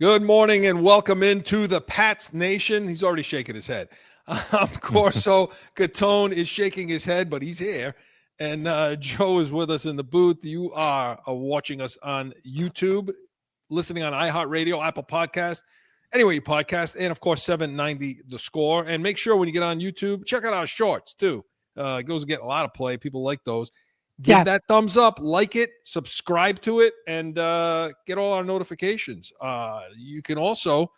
Good morning and welcome into the Pats Nation. He's already shaking his head. CORSO CATONE is shaking his head, but he's here. And Joe is with us in the booth. You are watching us on YouTube, listening on iHeartRadio, Apple Podcast, anywhere you podcast, and of course 790 The Score. And make sure when you get on YouTube, check out our shorts too. It goes to get a lot of play. People like those. Give that thumbs up, like it, subscribe to it, and get all our notifications. You can also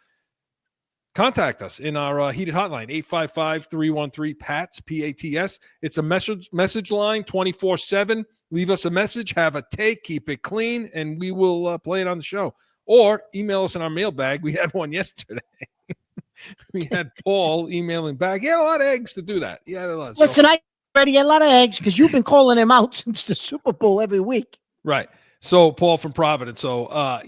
contact us in our heated hotline, 855-313-PATS, P-A-T-S. It's a message line 24/7. Leave us a message, have a take, keep it clean, and we will play it on the show. Or email us in our mailbag. We had one yesterday. We had Paul emailing back. He had a lot of eggs to do that. He had a lot. Listen, I already had a lot of eggs because you've been calling him out since the Super Bowl every week. Right. So Paul from Providence. So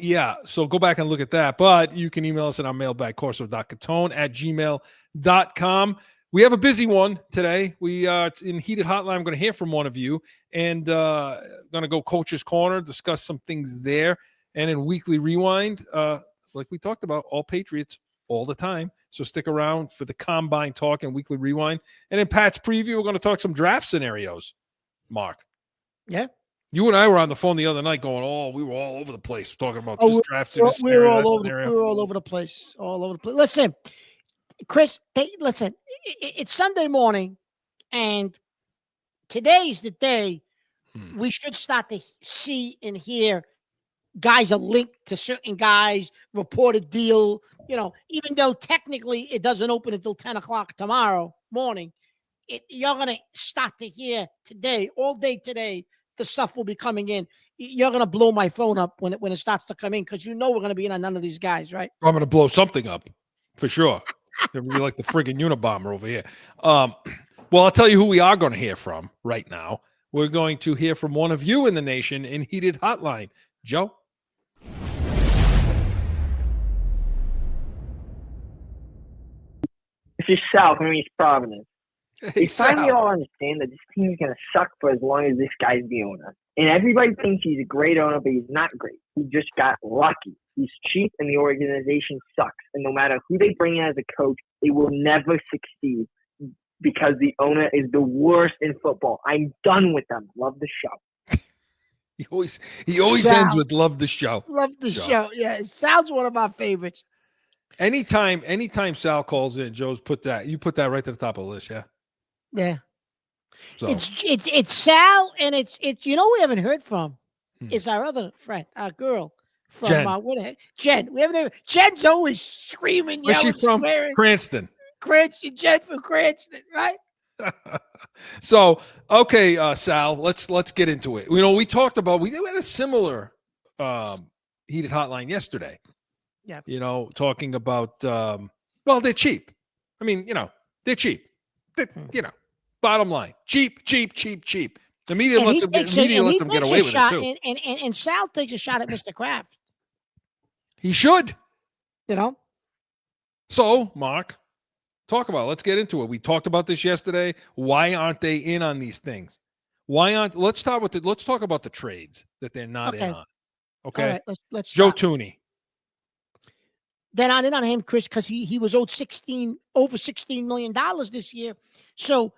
so go back and look at that. But you can email us in our mailbag, corso.catone@gmail.com. We have a busy one today. We are in heated hotline. I'm going to hear from one of you and going to go Coach's Corner, discuss some things there. And in Weekly Rewind, like we talked about, all Patriots all the time. So stick around for the Combine talk and Weekly Rewind. And in Pat's preview, we're going to talk some draft scenarios, Mark. Yeah. You and I were on the phone the other night going, we were all over the place talking about this draft scenario. We were all over the place. All over the place. Listen, Chris, it's Sunday morning, and today's the day we should start to see and hear guys are linked to certain guys, reported deal, even though technically it doesn't open until 10 o'clock tomorrow morning, you're going to start to hear today, all day today, the stuff will be coming in. You're going to blow my phone up when it starts to come in because we're going to be in on none of these guys, right? I'm going to blow something up for sure. It'll be like the friggin' Unabomber over here. Well, I'll tell you who we are going to hear from right now. We're going to hear from one of you in the nation in Heated Hotline. Joe? This is Sal from East Providence. Hey, It's time we all understand that this team is going to suck for as long as this guy's the owner. And everybody thinks he's a great owner, but he's not great. He just got lucky. He's cheap, and the organization sucks. And no matter who they bring in as a coach, they will never succeed because the owner is the worst in football. I'm done with them. Love the show. He always ends with love the show. Love the show. Yeah, it sounds one of my favorites. Anytime Sal calls in, Joe's put that right to the top of the list, yeah? Yeah. So it's Sal, and it's we haven't heard from is our other friend, our girl from Jen. Jen. We haven't heard. Jen's always screaming, Where's yelling, she from? swearing. Cranston. Jen from Cranston, right? So, okay, Sal, let's get into it. We talked about we had a similar heated hotline yesterday. Yeah. Talking about they're cheap. I mean, they're cheap. Bottom line, cheap. The media lets them get away with it too. And Sal takes a shot at Mr. Kraft. He should. So, Mark, let's get into it. We talked about this yesterday. Why aren't they in on these things? Let's talk about the trades that they're not in on. Okay. All right, let's Joe stop. Tooney. They're not in on him, Chris, because he was owed over $16 million this year. So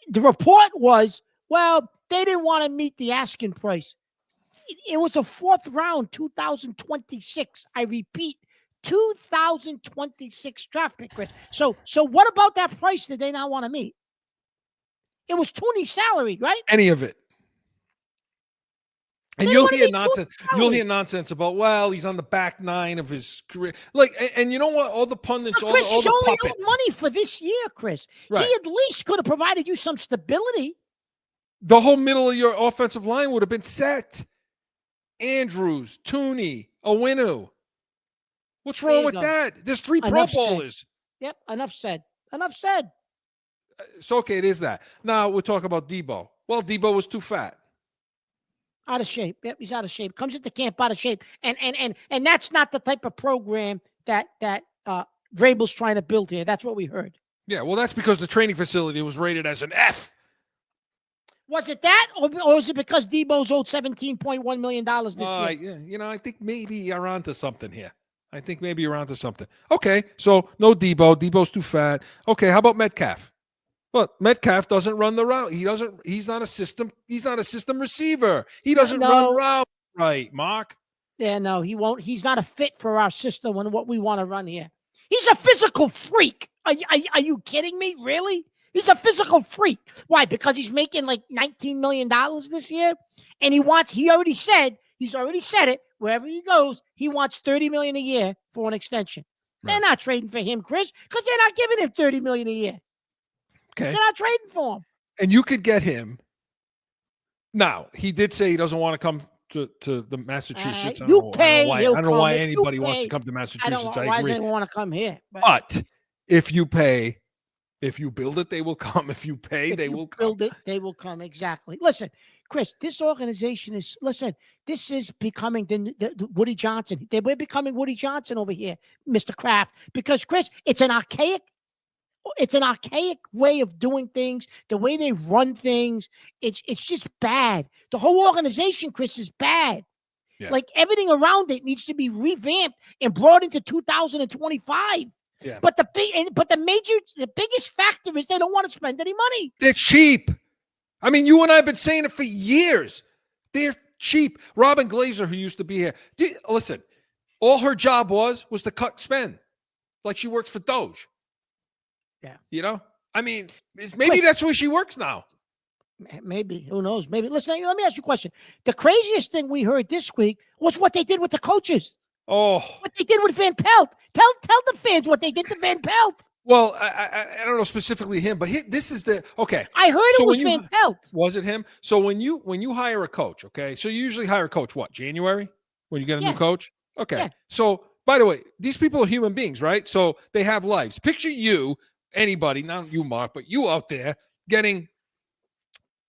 the report was, they didn't want to meet the asking price. It was a fourth round, 2026. I repeat, 2026 draft pick, Chris. So what about that price did they not want to meet? It was Tooney's salary, right? Any of it. And you'll hear nonsense. You'll hear nonsense about, he's on the back nine of his career. And you know what? All the pundits, Chris, all he's the only puppets. owed money for this year, Chris. Right. He at least could have provided you some stability. The whole middle of your offensive line would have been set. Andrews, Tooney, Owinu. What's wrong with that? There's 3 Pro Bowlers. Yep, enough said. So, okay, it is that. Now we'll talk about Debo. Well, Debo was too fat. Out of shape. Yep, he's out of shape. Comes into camp out of shape. And that's not the type of program that Vrabel's trying to build here. That's what we heard. Yeah, well, that's because the training facility was rated as an F. Was it that, or is it because Debo's owed $17.1 million this year? Yeah, I think maybe you're onto something here. I think maybe you're onto something. Okay, so no Debo. Debo's too fat. Okay, how about Metcalf? Well, Metcalf doesn't run the route. He doesn't. He's not a system. He's not a system receiver. He doesn't run No. route right, Mark. Yeah, no, he won't. He's not a fit for our system and what we want to run here. He's a physical freak. Are you kidding me? Really? He's a physical freak. Why? Because he's making like $19 million this year. And he's already said it. Wherever he goes, he wants $30 million a year for an extension. Right. They're not trading for him, Chris, because they're not giving him $30 million a year. Okay. They're not trading for him. And you could get him. Now, he did say he doesn't want to come to the Massachusetts. I don't know why anybody wants to come to Massachusetts. I why does agree. anyone want to come here? But if you pay, if you build it, they will come. If you pay, they will come. Build it, they will come. Exactly. Listen, Chris, this organization is, this is becoming the Woody Johnson. We're becoming Woody Johnson over here, Mr. Kraft, because, Chris, it's an archaic way of doing things. The way they run things, it's just bad. The whole organization, Chris, is bad. Yeah. Like everything around it needs to be revamped and brought into 2025. Yeah. But the biggest factor is they don't want to spend any money. They're cheap. I mean, you and I have been saying it for years. They're cheap. Robin Glazer, who used to be here, listen, all her job was to cut spend, like she works for Doge. Yeah. You know? I mean, maybe that's where she works now. Maybe. Who knows? Maybe. Listen, let me ask you a question. The craziest thing we heard this week was what they did with the coaches. Oh. What they did with Van Pelt. Tell the fans what they did to Van Pelt. Well, I don't know specifically him, but this is the okay. I heard it was Van Pelt. Was it him? So when you hire a coach, okay, so you usually hire a coach what, January when you get a new coach? Okay. Yeah. So by the way, these people are human beings, right? So they have lives. Picture you, anybody, not you, Mark, but you out there getting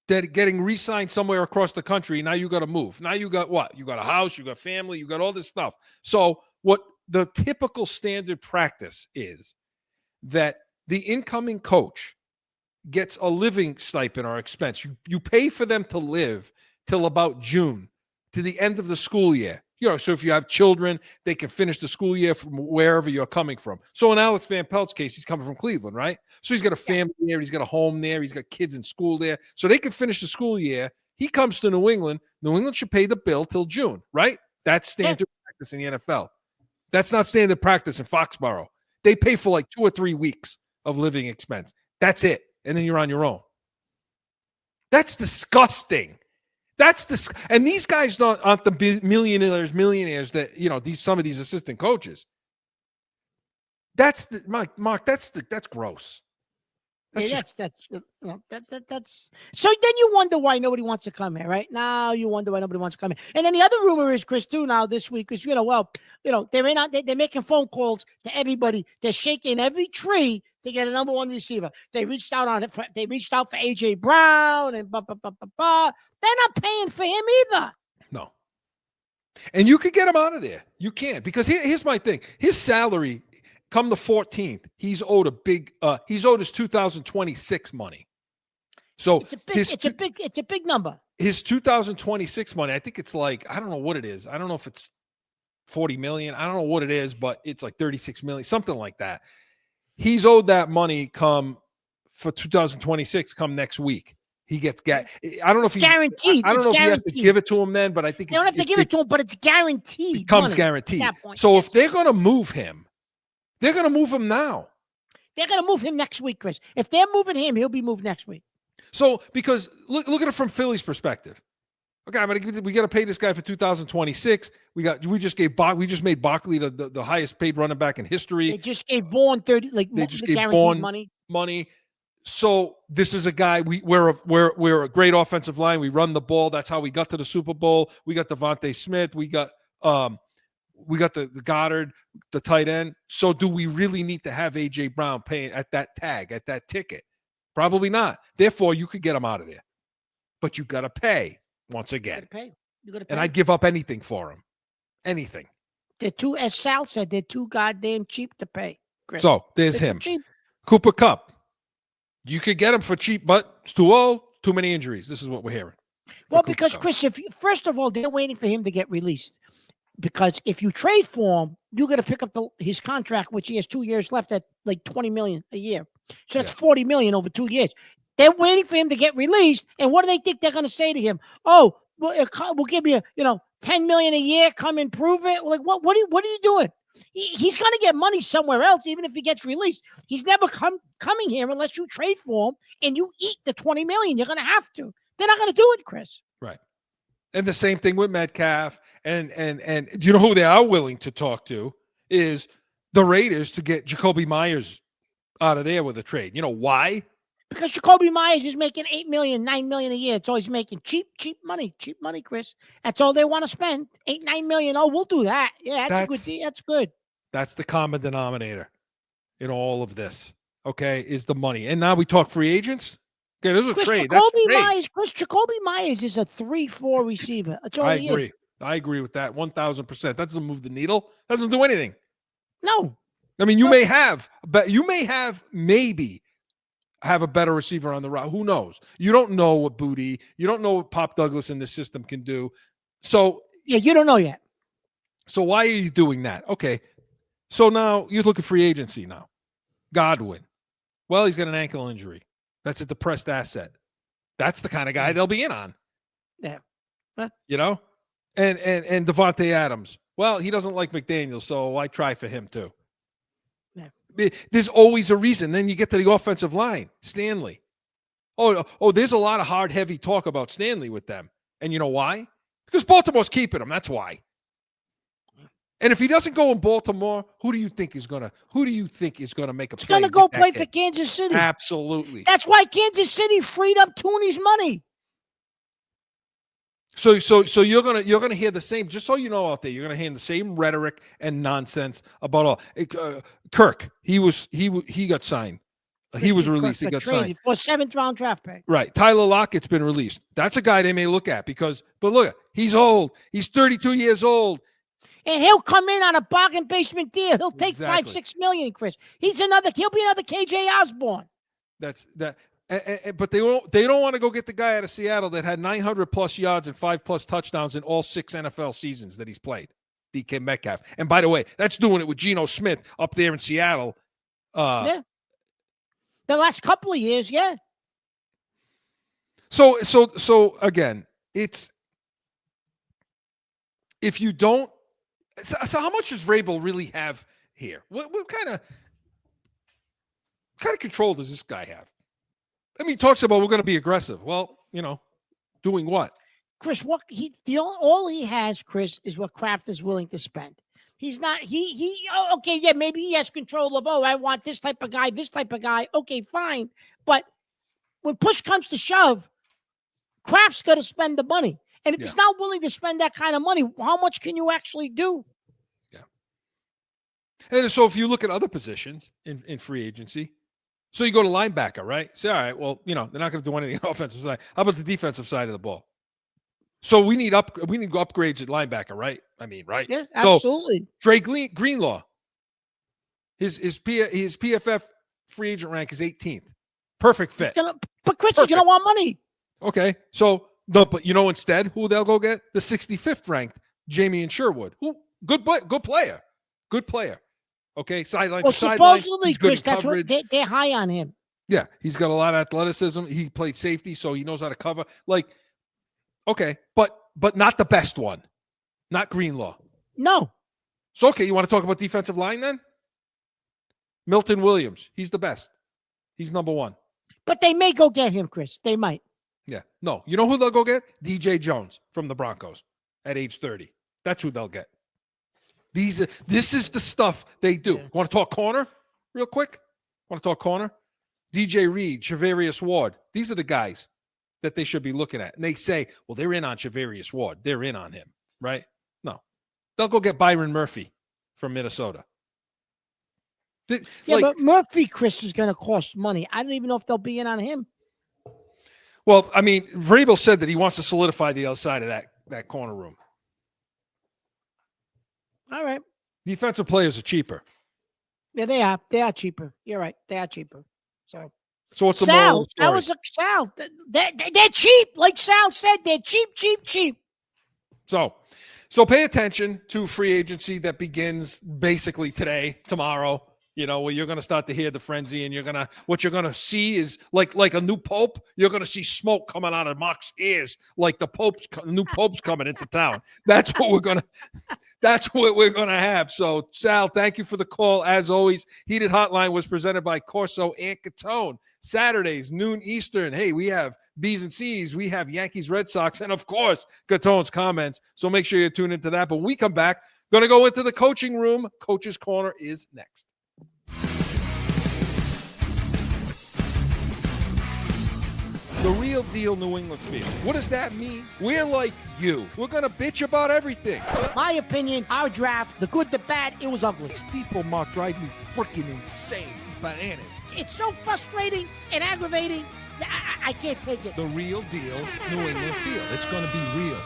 re-signed somewhere across the country. Now you got to move. Now you got what? You got a house, you got family, you got all this stuff. So what the typical standard practice is that the incoming coach gets a living stipend or expense. You pay for them to live till about June, to the end of the school year. You know, so if you have children, they can finish the school year from wherever you're coming from. So in Alex Van Pelt's case, he's coming from Cleveland, right? So he's got a family there. He's got a home there. He's got kids in school there. So they can finish the school year. He comes to New England. New England should pay the bill till June, right? That's standard practice in the NFL. That's not standard practice in Foxborough. They pay for like 2 or 3 weeks of living expense. That's it. And then you're on your own. That's disgusting. And these guys aren't the millionaires that, you know, some of these assistant coaches. That's Mark. That's gross. That's so then you wonder why nobody wants to come here, right? Now you wonder why nobody wants to come here. And then the other rumor is, Chris, too, now this week is, they're making phone calls to everybody. They're shaking every tree to get a number one receiver. They reached out for AJ Brown and blah. They're not paying for him either. No. And you could get him out of there. You can't, because here's my thing. His salary, come the 14th, he's owed he's owed his 2026 money. So it's a big number. His 2026 money, I think it's like, I don't know what it is. I don't know if it's 40 million. I don't know what it is, but it's like 36 million, something like that. He's owed that money for 2026 come next week. He gets I don't know if he's guaranteed. I don't know if he has to give it to him then, but I think they don't have to give it to him, but it's guaranteed. It becomes guaranteed. So if they're going to move him, they're going to move him now. They're going to move him next week, Chris. If they're moving him, he'll be moved next week. So because look at it from Philly's perspective. Okay, we got to pay this guy for 2026. We just made Barkley the highest paid running back in history. They just gave Bourne 30, they just gave Bourne money. So this is a guy we're a great offensive line. We run the ball. That's how we got to the Super Bowl. We got Devontae Smith. We got the Goddard, the tight end. So do we really need to have AJ Brown paying at that tag, at that ticket? Probably not. Therefore, you could get him out of there, but you got to pay once again. You gotta pay. And I'd give up anything for him. Anything. As Sal said, they're too goddamn cheap to pay. Chris. So there's him. Cooper Kupp. You could get him for cheap, but it's too old, too many injuries. This is what we're hearing. Well, because Chris, first of all, they're waiting for him to get released. because if you trade for him, you got to pick up his contract, which he has 2 years left at like $20 million a year. So that's $40 million over 2 years. They're waiting for him to get released, and what do they think they're going to say to him? Oh, we'll give you, $10 million a year. Come and prove it. Like what? What are you doing? He's going to get money somewhere else, even if he gets released. He's never coming here unless you trade for him and you eat the $20 million. You're going to have to. They're not going to do it, Chris. Right. And the same thing with Metcalf. And do you know who they are willing to talk to is the Raiders to get Jacoby Myers out of there with a trade. You know why? Because Jacoby Myers is making $8 million, $9 million a year. It's all he's making. Cheap money, Chris. That's all they want to spend. $8-9 million. Oh, we'll do that. Yeah, that's a good deal. That's good. That's the common denominator in all of this. Okay, is the money. And now we talk free agents. Okay, there's a trade. Jacoby Myers is a 3-4 receiver. That's all he is. I agree with that 1,000%. That doesn't move the needle. Doesn't do anything. No. I mean, you may have a better receiver on the route. Who knows? You don't know what Booty. You don't know what Pop Douglas in this system can do. So yeah, you don't know yet. So why are you doing that? Okay. So now you look at free agency now. Godwin. Well, he's got an ankle injury. That's a depressed asset. That's the kind of guy they'll be in on. Yeah. You know? And Devontae Adams. Well, he doesn't like McDaniel, so I try for him too. Yeah. There's always a reason. Then you get to the offensive line. Stanley. Oh, there's a lot of hard, heavy talk about Stanley with them. And you know why? Because Baltimore's keeping him. That's why. And if he doesn't go in Baltimore, who do you think is gonna make a play? He's gonna go play for Kansas City. Absolutely. That's why Kansas City freed up Tooney's money. So you're gonna hear the same. Just so you know out there, you're gonna hear the same rhetoric and nonsense about all. Kirk, he got signed. He was released. He got signed for a 7th-round draft pick. Right. Tyler Lockett's been released. That's a guy they may look at but look, he's old. He's 32 years old. And he'll come in on a bargain basement deal. He'll take $5-6 million, Chris. He'll be another KJ Osborne. That's that. But they don't want to go get the guy out of Seattle that had 900 plus yards and 5+ touchdowns in all 6 NFL seasons that he's played. DK Metcalf. And by the way, that's doing it with Geno Smith up there in Seattle. Yeah. The last couple of years, yeah. So again, it's if you don't. So how much does Vrabel really have here? What kind of control does this guy have? I mean, he talks about we're going to be aggressive. Well, doing what? Chris, all he has, Chris, is what Kraft is willing to spend. He's not. Okay, yeah, maybe he has control of. I want this type of guy, this type of guy. Okay, fine, but when push comes to shove, Kraft's got to spend the money. And if he's not willing to spend that kind of money, how much can you actually do? Yeah. And so if you look at other positions in free agency, so you go to linebacker, right? Say, all right, well, they're not going to do anything on the offensive side. How about the defensive side of the ball? So we need upgrades at linebacker, right? I mean, right? Yeah, absolutely. So Dre Greenlaw, his PFF free agent rank is 18th. Perfect fit. But Chris is going to want money. Okay, so. No, but instead, who they'll go get? The 65th ranked Jamie and Sherwood. Who good player. Okay, sideline to sideline. Supposedly, Chris, that's what they're high on him. Yeah, he's got a lot of athleticism. He played safety, so he knows how to cover. Okay, but not the best one. Not Greenlaw. No. So okay, you want to talk about defensive line then? Milton Williams. He's the best. He's number 1. But they may go get him, Chris. They might. Yeah. No. You know who they'll go get? DJ Jones from the Broncos at age 30. That's who they'll get. This is the stuff they do. Yeah. Want to talk corner real quick? Want to talk corner? DJ Reed, Charvarius Ward. These are the guys that they should be looking at. And they say, well, they're in on Charvarius Ward. They're in on him, right? No. They'll go get Byron Murphy from Minnesota. But Murphy, Chris, is going to cost money. I don't even know if they'll be in on him. Well, I mean, Vrabel said that he wants to solidify the other side of that corner room. All right. Defensive players are cheaper. Yeah, they are. They are cheaper. You're right. They are cheaper. So what's the moral of the story? That was a Sal. They're cheap. Like Sal said, they're cheap. So So pay attention to free agency that begins basically today, tomorrow. Where you're going to start to hear the frenzy, and what you're going to see is like a new pope. You're going to see smoke coming out of Mark's ears, like the new pope's coming into town. That's what we're going to have. So, Sal, thank you for the call. As always, Heated Hotline was presented by Corso and Catone. Saturdays, noon Eastern. Hey, we have B's and C's. We have Yankees, Red Sox, and of course, Catone's comments. So make sure you tune into that. But when we come back, going to go into the coaching room. Coach's Corner is next. The real deal New England field. What does that mean? We're like you. We're going to bitch about everything. My opinion, our draft, the good, the bad, it was ugly. These people, Mark, drive me freaking insane. Bananas. It's so frustrating and aggravating. I can't take it. The real deal New England field. It's going to be real.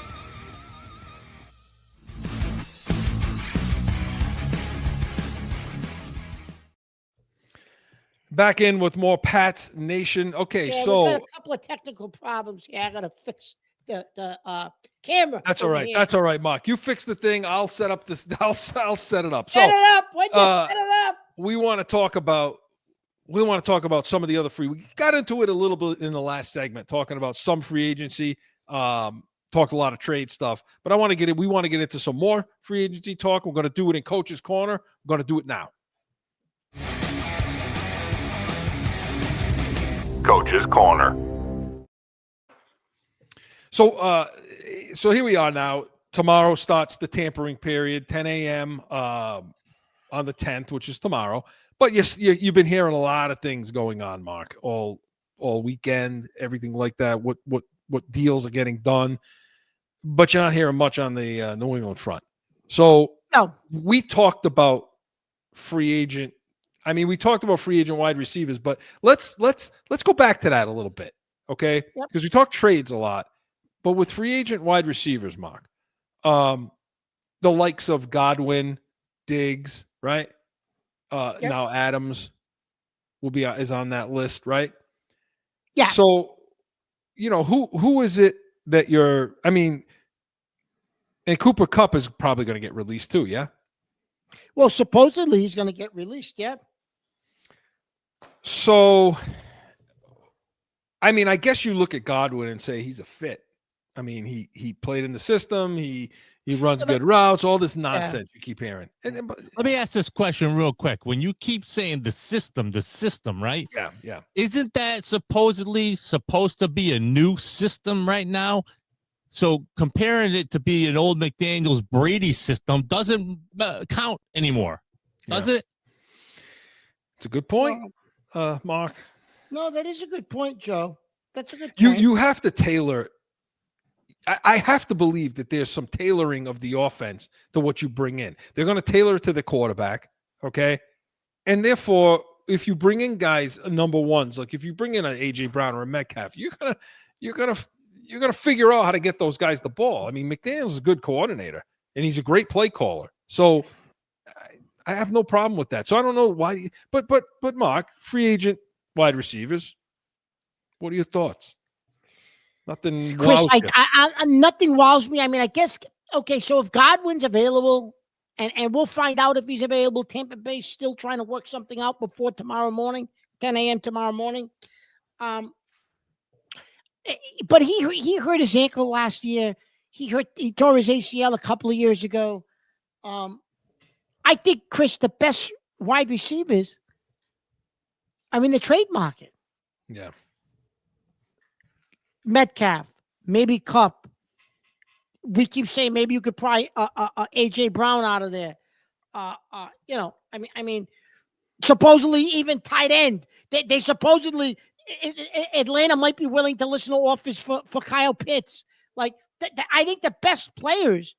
Back in with more Pats Nation. Okay, yeah, so we've got a couple of technical problems here. I gotta fix the camera. that's all right. Here. That's all right, Mark. You fix the thing. I'll set up this. I'll set it up. Set it up. When you set it up. We want to talk about some of the other free. We got into it a little bit in the last segment, talking about some free agency. Talked a lot of trade stuff, but we want to get into some more free agency talk. We're going to do it in Coach's Corner. We're going to do it now. Coach's Corner. So here we are now. Tomorrow starts the tampering period, 10 a.m. On the 10th, which is tomorrow. But yes, you've been hearing a lot of things going on, Mark, all weekend, everything like that. What deals are getting done, but you're not hearing much on the New England front. So no, we talked about free agent. I mean, we talked about free agent wide receivers, but let's go back to that a little bit, okay? Because we talk trades a lot, but with free agent wide receivers, Mark, the likes of Godwin, Diggs, right? Now Adams is on that list, right? Yeah. So, who is it that you're? I mean, and Cooper Kupp is probably going to get released too, yeah. Well, supposedly he's going to get released, yeah. So, I mean, I guess you look at Godwin and say he's a fit. I mean, he played in the system. He runs good routes. All this nonsense you keep hearing. Let me ask this question real quick. When you keep saying the system, right? Yeah. Isn't that supposedly supposed to be a new system right now? So comparing it to be an old McDaniels Brady system doesn't count anymore, does it? It's a good point, Mark. No, that is a good point, Joe. That's a good point. You have to tailor. I have to believe that there's some tailoring of the offense to what you bring in. They're going to tailor it to the quarterback, okay? And therefore, if you bring in guys number ones, like if you bring in an AJ Brown or a Metcalf, you're gonna figure out how to get those guys the ball. I mean, McDaniel's is a good coordinator and he's a great play caller. So I have no problem with that. So I don't know why, but Mark, free agent wide receivers, what are your thoughts? Nothing, Chris. Nothing wows me. I mean, I guess okay. So if Godwin's available, and we'll find out if he's available. Tampa Bay's still trying to work something out before tomorrow morning, 10 a.m. tomorrow morning. But he hurt his ankle last year. He tore his ACL a couple of years ago. I think, Chris, the best wide receivers are in the trade market. Yeah. Metcalf, maybe Kupp. We keep saying maybe you could pry AJ Brown out of there. I mean, supposedly even tight end. They supposedly Atlanta might be willing to listen to offers for Kyle Pitts. Like I think the best players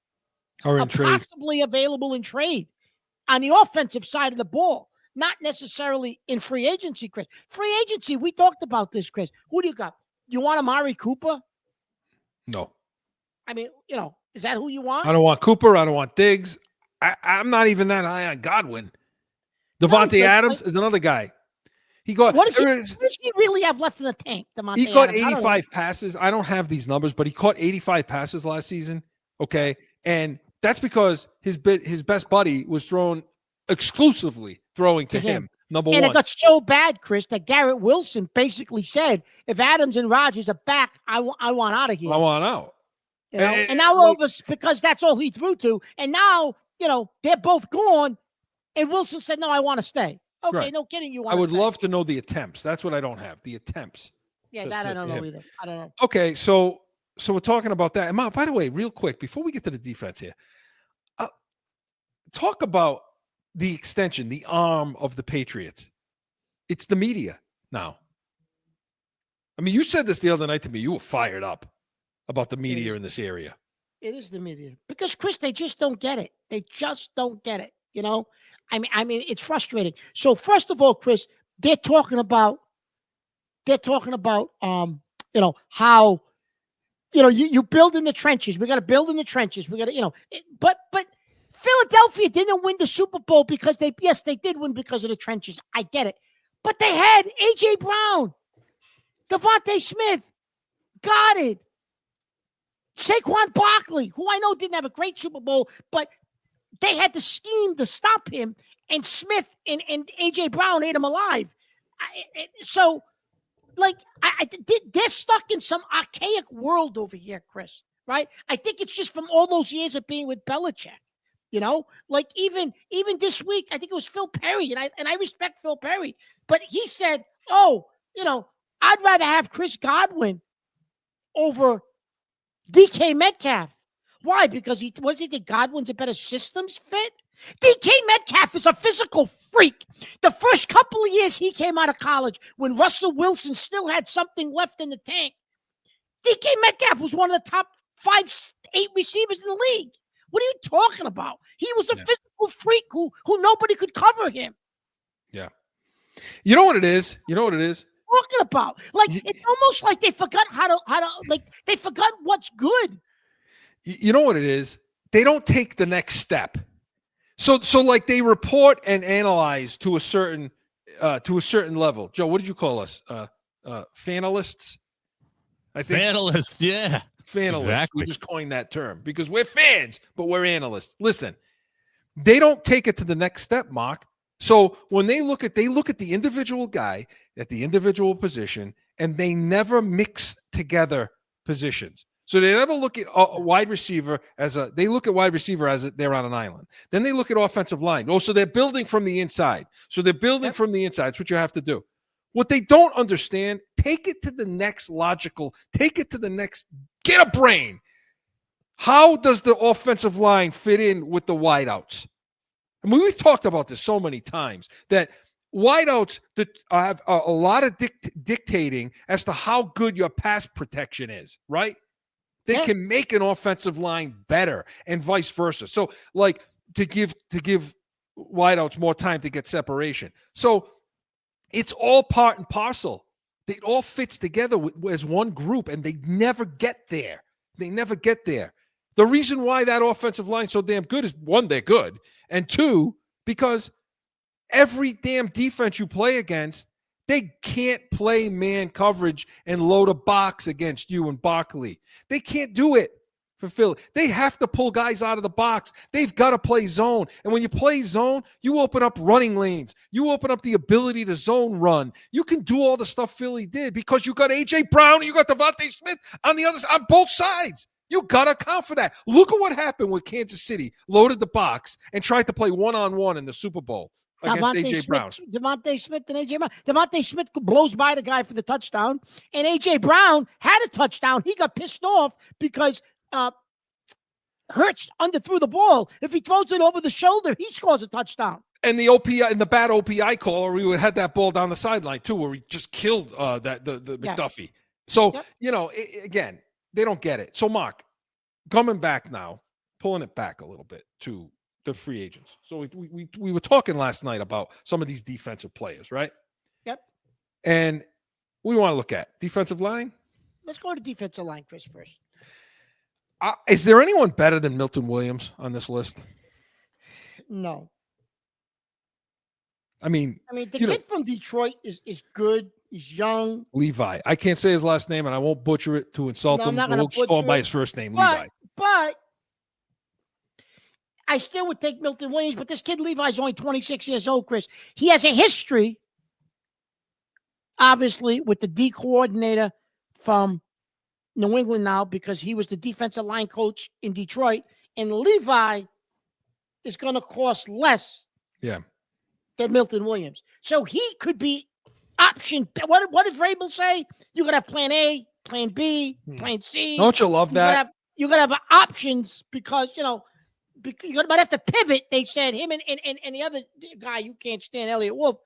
are possibly available in trade on the offensive side of the ball, not necessarily in free agency, Chris. Free agency, we talked about this, Chris. Who do you got? You want Amari Cooper? No. I mean, is that who you want? I don't want Cooper. I don't want Diggs. I'm not even that high on Godwin. Devontae Adams is another guy. He got. What does he really have left in the tank? He caught 85 passes. I don't have these numbers, but he caught 85 passes last season. Okay. And That's because his best buddy was exclusively throwing to him. Number and one. it got so bad, Chris, that Garrett Wilson basically said, if Adams and Rodgers are back, I want out of here. I want out. You know? And now all of us, because that's all he threw to, and now, they're both gone, and Wilson said, no, I want to stay. Okay, right. No kidding, you want I to would stay. love to know the attempts. That's what I don't have, the attempts. Yeah, that I don't know either. I don't know. Okay, so we're talking about that. And by the way, real quick, before we get to the defense here, talk about the extension, the arm of the Patriots. It's the media now. I mean, you said this the other night to me. You were fired up about the media in this area. It is the media. Because, Chris, they just don't get it. They just don't get it, I mean, it's frustrating. So, first of all, Chris, they're talking about how, you build in the trenches. We got to build in the trenches. We got to, but Philadelphia didn't win the Super Bowl because they did win because of the trenches. I get it. But they had A.J. Brown, Devontae Smith, Goddard, Saquon Barkley, who I know didn't have a great Super Bowl, but they had the scheme to stop him, and Smith and A.J. Brown ate him alive. They're stuck in some archaic world over here, Chris, right? I think it's just from all those years of being with Belichick. Even this week, I think it was Phil Perry, and I respect Phil Perry, but he said, I'd rather have Chris Godwin over DK Metcalf. Why? Because he think Godwin's a better systems fit? DK Metcalf is a physical freak. The first couple of years he came out of college, when Russell Wilson still had something left in the tank, DK Metcalf was one of the top 5-8 receivers in the league. What are you talking about? He was a physical freak who nobody could cover him. Yeah. You know what it is? Talking about, it's almost like they forgot how to they forgot what's good. You know what it is? They don't take the next step. So they report and analyze to a certain level. Joe, what did you call us? Fanalists? I think Fanalists, yeah. Fanalists. Exactly. We just coined that term because we're fans, but we're analysts. Listen, they don't take it to the next step, Mark. So when they look at the individual guy at the individual position, and they never mix together positions. So they never look at wide receiver they look at wide receiver as they're on an island. Then they look at offensive line. So they're building from the inside. So they're building from the inside. That's what you have to do. What they don't understand, take it to the next logical, take it to the next, get a brain. How does the offensive line fit in with the wideouts? I mean, we've talked about this so many times that wideouts that have a lot of dictating as to how good your pass protection is, right? They can make an offensive line better and vice versa. So, to give wideouts more time to get separation. So, it's all part and parcel. It all fits together as one group, and they never get there. The reason why that offensive line is so damn good is, one, they're good, and two, because every damn defense you play against, they can't play man coverage and load a box against you and Barkley. They can't do it for Philly. They have to pull guys out of the box. They've got to play zone. And when you play zone, you open up running lanes. You open up the ability to zone run. You can do all the stuff Philly did because you got A.J. Brown and you got Devontae Smith on the other side, on both sides. You got to account for that. Look at what happened with Kansas City, loaded the box and tried to play one-on-one in the Super Bowl against A.J. Brown. Devontae Smith and A.J. Brown. Devontae Smith blows by the guy for the touchdown, and A.J. Brown had a touchdown. He got pissed off because Hurts underthrew the ball. If he throws it over the shoulder, he scores a touchdown. And the OPI and the bad OPI call, we had that ball down the sideline too, where he just killed the McDuffie. So again, they don't get it. So Mark, coming back now, pulling it back a little bit to the free agents. So we were talking last night about some of these defensive players, right? Yep. And we want to look at defensive line. Let's go to defensive line, Chris, first. Is there anyone better than Milton Williams on this list? No. I mean, the kid from Detroit is good. He's young. Levi. I can't say his last name, and I won't butcher it to insult him. I'm not we'll just call him by his first name, Levi. But I still would take Milton Williams, but this kid Levi's only 26 years old, Chris. He has a history, obviously, with the D coordinator from New England now because he was the defensive line coach in Detroit. And Levi is going to cost less than Milton Williams. So he could be option. What did Vrabel say? You're going to have plan A, plan B, plan C. Don't you love that? You're going to have options because, you might have to pivot. They said him and the other guy, you can't stand Elliott Wolf,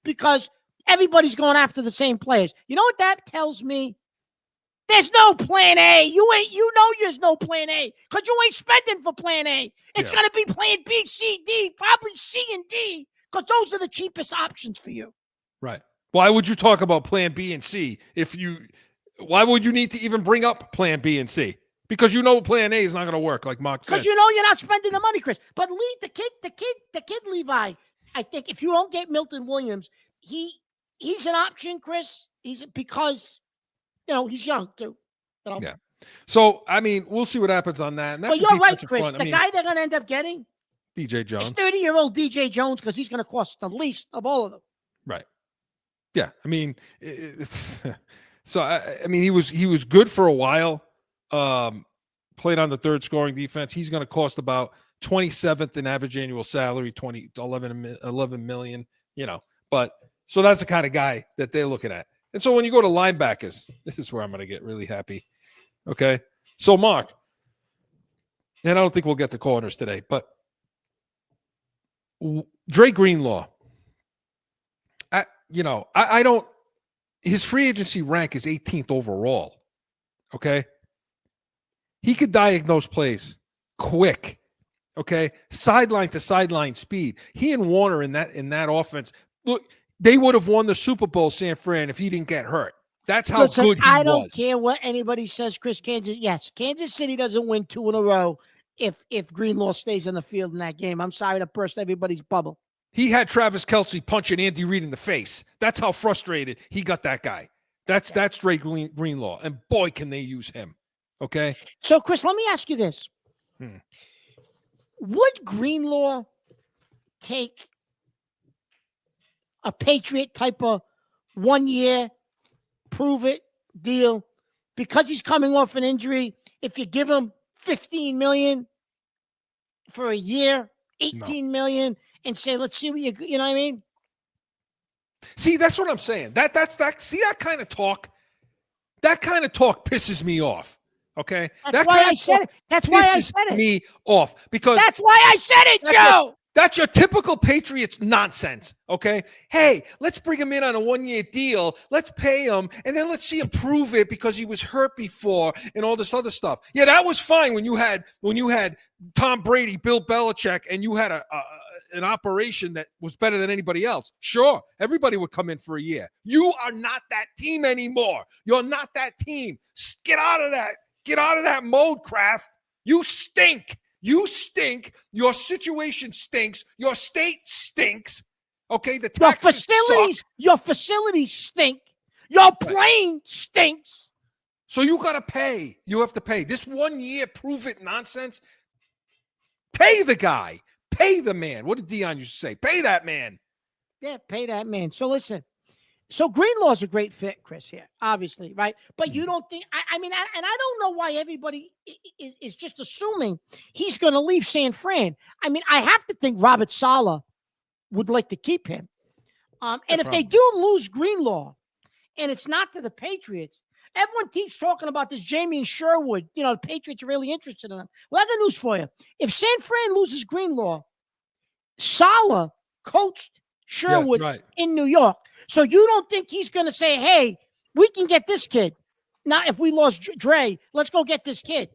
because everybody's going after the same players. You know what that tells me? There's no plan A. There's no plan A because you ain't spending for plan A. It's going to be plan B, C, D, probably C and D because those are the cheapest options for you. Right. Why would you talk about plan B and C why would you need to even bring up plan B and C? Because plan A is not going to work, like Mark said. Because you're not spending the money, Chris. But the kid Levi, I think if you don't get Milton Williams, he's an option, Chris. Because he's young too. Yeah. So we'll see what happens on that. And that's but you're right, Chris. The guy they're going to end up getting, DJ Jones, is 30-year-old DJ Jones, because he's going to cost the least of all of them. Right. Yeah. He was good for a while. Played on the third scoring defense. He's going to cost about 27th in average annual salary, 11 million. But so that's the kind of guy that they're looking at. And so when you go to linebackers, this is where I'm going to get really happy. Okay. So Mark, and I don't think we'll get to corners today, but Dre Greenlaw, I don't, his free agency rank is 18th overall. Okay. He could diagnose plays quick. Okay. Sideline to sideline speed. He and Warner in that offense, look, they would have won the Super Bowl, San Fran, if he didn't get hurt. That's how good he was. I don't care what anybody says, Chris. Kansas City doesn't win 2 in a row if Greenlaw stays on the field in that game. I'm sorry to burst everybody's bubble. He had Travis Kelce punching Andy Reid in the face. That's how frustrated he got that guy. That's Dre Greenlaw. And boy, can they use him. Okay? So, Chris, let me ask you this. Would Greenlaw take a Patriot type of 1 year, prove it deal because he's coming off an injury? If you give him $15 million for a year, $18 million, and say, let's see what you know what I mean? See, that's what I'm saying. See that kind of talk? That kind of talk pisses me off. Okay? That's why I said it. That's why I said it. Me off because that's why I said it, Joe. That's your typical Patriots nonsense, okay? Hey, let's bring him in on a 1-year deal. Let's pay him, and then let's see him prove it because he was hurt before and all this other stuff. Yeah, that was fine when you had Tom Brady, Bill Belichick, and you had an operation that was better than anybody else. Sure, everybody would come in for a year. You are not that team anymore. You're not that team. Get out of that. Get out of that mode, Kraft. You stink. You stink. Your situation stinks. Your state stinks. Okay, your facilities stink. Your plane stinks. So you got to pay. You have to pay. This 1 year prove it nonsense. Pay the guy. Pay the man. What did Dion used to say? Pay that man. Yeah, pay that man. So listen. So Greenlaw's a great fit, Chris, here, obviously, right? But you don't think, I don't know why everybody is just assuming he's going to leave San Fran. I have to think Robert Saleh would like to keep him. And if they do lose Greenlaw, and it's not to the Patriots, everyone keeps talking about this Jamie and Sherwood. The Patriots are really interested in them. Well, I got news for you. If San Fran loses Greenlaw, Saleh coached Sherwood in New York. So you don't think he's going to say, hey, we can get this kid. Now, if we lost Dre, let's go get this kid.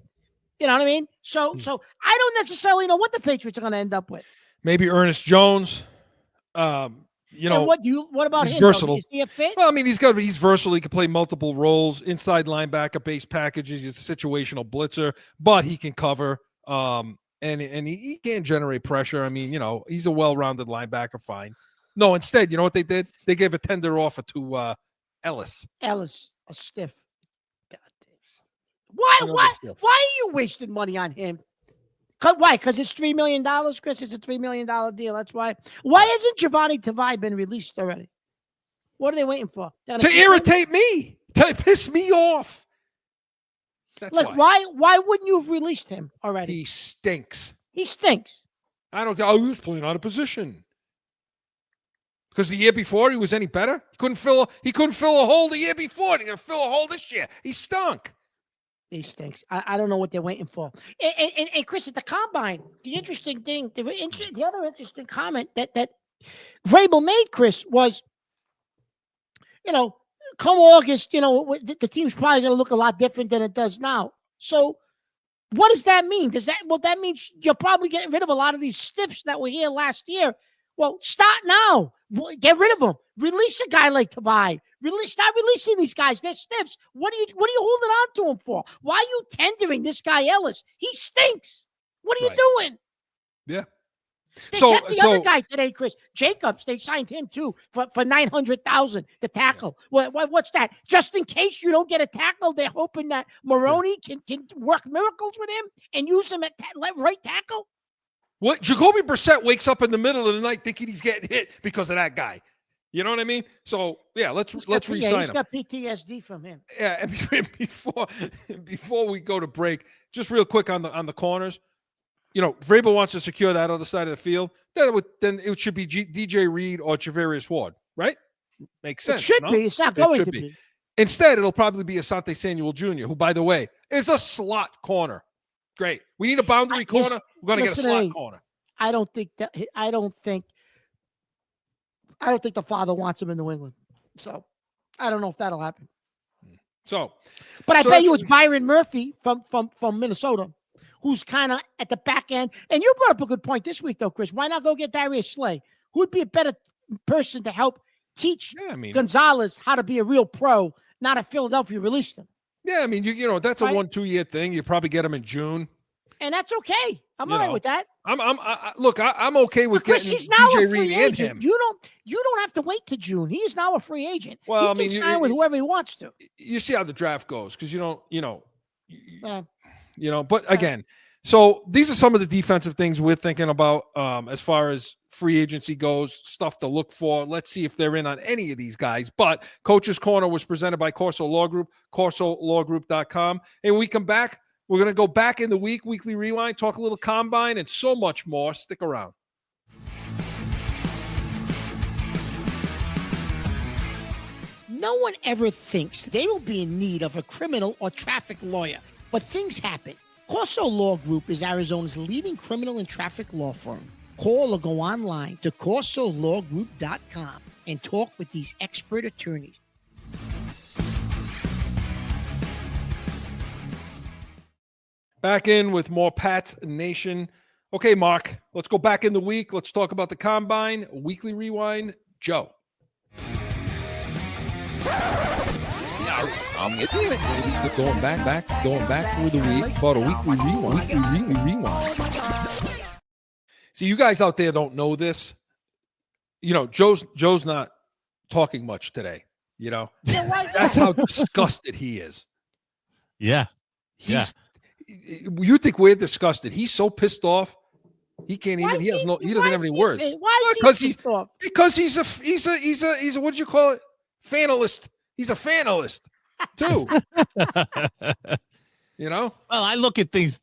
You know what I mean? So I don't necessarily know what the Patriots are going to end up with. Maybe Ernest Jones. What about he's him? Versatile. Is he a fit? Well, he's versatile. He can play multiple roles, inside linebacker, base packages. He's a situational blitzer, but he can cover. And he can generate pressure. He's a well-rounded linebacker. Fine. No, instead, you know what they did? They gave a tender offer to Ellis. Ellis, a stiff. God damn. Why are you wasting money on him? Why? Because it's $3 million, Chris. It's a $3 million deal. That's why. Why hasn't Giovanni Tavai been released already? What are they waiting for? To irritate me, to piss me off. That's Look, why wouldn't you have released him already? He stinks. He stinks. I don't. Oh, he was playing out of position. Because the year before he was any better. He couldn't fill a hole the year before. He's gonna fill a hole this year. He stunk. He stinks. I don't know what they're waiting for. And Chris, at the combine, the interesting thing, the other interesting comment that Vrabel made, Chris, was, come August, the team's probably going to look a lot different than it does now. So what does that mean? That means you're probably getting rid of a lot of these stiffs that were here last year. Well, start now. Get rid of them. Release a guy like Tavai. Start releasing these guys. They're stiffs. What are you holding on to him for? Why are you tendering this guy Ellis? He stinks. What are you doing? Yeah. They kept the other guy today, Chris Jacobs. They signed him too for $900,000 to tackle. Yeah. What's that? Just in case you don't get a tackle, they're hoping that Maroney can work miracles with him and use him at right tackle. What? Jacoby Brissett wakes up in the middle of the night thinking he's getting hit because of that guy. You know what I mean? So yeah, let's re-sign him. He's got PTSD from him. Yeah, and before we go to break, just real quick on the corners. Vrabel wants to secure that other side of the field. Then it should be DJ Reed or Javarius Ward, right? Makes sense. It should be. It's not going to be. Instead, it'll probably be Asante Samuel Jr., who, by the way, is a slot corner. Great. We need a boundary corner. We're going to get a slot corner. I don't think the father wants him in New England. So I don't know if that'll happen. But I bet you it's Byron Murphy from Minnesota, who's kind of at the back end. And you brought up a good point this week, though, Chris. Why not go get Darius Slay? Who would be a better person to help teach Gonzalez how to be a real pro, not a Philadelphia release him? Yeah, I mean, that's a 1-2 year thing. You probably get him in June. And that's okay. I'm all right with that. I'm okay with getting DJ Reed and him. You don't have to wait to June. He's now a free agent. Well, he can sign with whoever he wants to. You see how the draft goes because But again, so these are some of the defensive things we're thinking about as far as free agency goes, stuff to look for. Let's see if they're in on any of these guys. But Coach's Corner was presented by CORSO Law Group, CORSOLawGroup.com. And we come back. We're going to go back in the weekly rewind, talk a little combine, and so much more. Stick around. No one ever thinks they will be in need of a criminal or traffic lawyer, but things happen. CORSO Law Group is Arizona's leading criminal and traffic law firm. Call or go online to CORSOLawGroup.com and talk with these expert attorneys. Back in with more Pats Nation. Okay, Mark, let's go back in the week. Let's talk about the combine. Weekly rewind. Joe. I'm going back through the week. About a weekly rewind. See, you guys out there don't know this. Joe's not talking much today. That's how disgusted he is. Yeah. You think we're disgusted? He's so pissed off. He can't even. He doesn't have any words. Why is he pissed off? Because he's a what do you call it? Fanalist. He's a fanalist too. Well, I look at things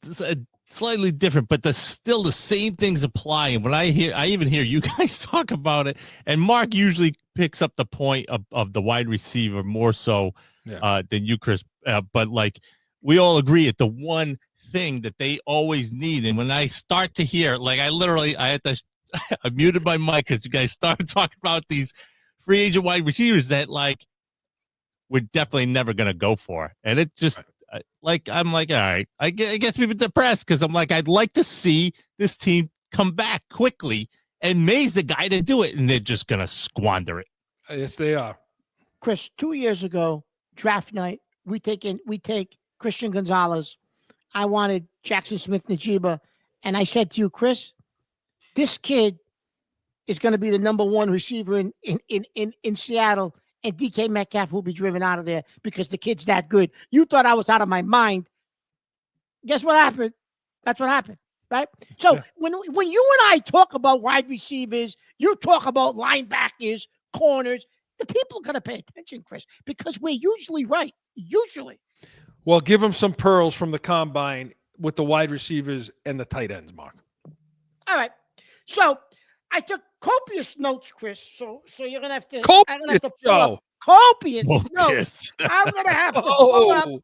slightly different, but still the same things apply. And when I even hear you guys talk about it, and Mark usually picks up the point of the wide receiver more so than you, Chris. But we all agree at the one thing that they always need. And when I start to hear, I had to, I muted my mic because you guys started talking about these free agent wide receivers that we're definitely never going to go for. And it just I'm all right, I gets me depressed because I'm I'd like to see this team come back quickly, and May's the guy to do it. And they're just going to squander it. Yes, they are. Chris, 2 years ago, draft night, we take Christian Gonzalez. I wanted Jackson Smith-Njigba. And I said to you, Chris, this kid is going to be the number one receiver in Seattle, and DK Metcalf will be driven out of there because the kid's that good. You thought I was out of my mind. Guess what happened? That's what happened. right? So Yeah. when you and I talk about wide receivers, you talk about linebackers, corners. The people are going to pay attention, Chris, because we're usually right. Usually. Well, give him some pearls from the combine with the wide receivers and the tight ends, Mark. All right. So I took copious notes, Chris. So you're gonna have to. I'm gonna Copious, have to pull up Joe. copious Oh, notes. yes. I'm gonna have to pull up. Oh,